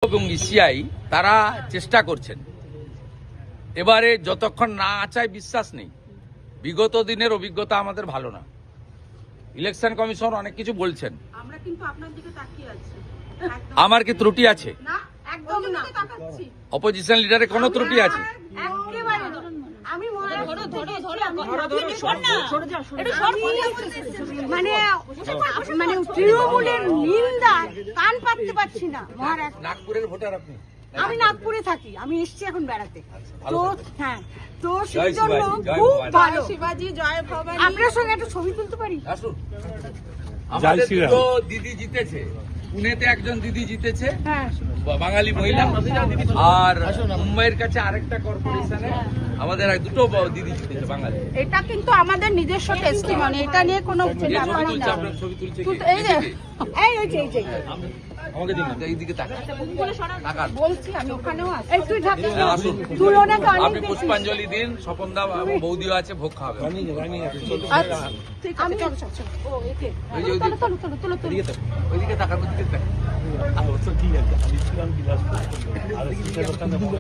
এবং ইসিআই তারা চেষ্টা করছেন। এবারে যতক্ষণ না আচায় বিশ্বাস নেই। বিগত দিনের অভিজ্ঞতা আমাদের ভালো না। ইলেকশন কমিশন অনেক কিছু বলছেন, আমরা কিন্তু আপনার দিকে তাকিয়ে আছি। আমার কি ত্রুটি আছে? না, একদম না। তাকাচ্ছি। অপোজিশন লিডারের কোনো ত্রুটি আছে? একেবারে আমি মানে তৃণমূলের নিন্দা কান পাততে পারছি না মহারাজ। নাগপুরের ভোটার আপনি? আমি নাগপুরে থাকি, আমি এসছি এখন বেড়াতে। তো হ্যাঁ, তো সেই জন্য খুব ভালো। শিবাজি জয় ভবানী। আপনার সঙ্গে একটা ছবি তুলতে পারি? আসুন। আমাদের দুটো দিদি জিতেছে, পুনেতে একজন দিদি জিতেছে, হ্যাঁ, বাঙালি মহিলা, আর মুম্বাইয়ের কাছে আরেকটা কর্পোরেশনে আমাদের দুটো দিদি জিতেছে বাঙালি। এটা কিন্তু আমাদের নিজস্ব টেস্টিমনি, এটা নিয়ে কোনো ব্যাপারই না। ছবি তুলছে এই যে এই যে আমাকে দিন, এইদিকে তাকান। বলছি আমি ওখানেও আছি। এই তুই ঢাকা তুলনাকে অনেক আপনি পুষ্পাঞ্জলি দিন, স্বপনদা বৌদিও আছে, ভোগ খাওয়াবে। আচ্ছা ঠিক আছে, চলো চলো। ও একে তুলো ওইদিকে তাকান, ওইদিকে তাকান। ঠিক আছে, আমি ছিলাম বিলাসপুর।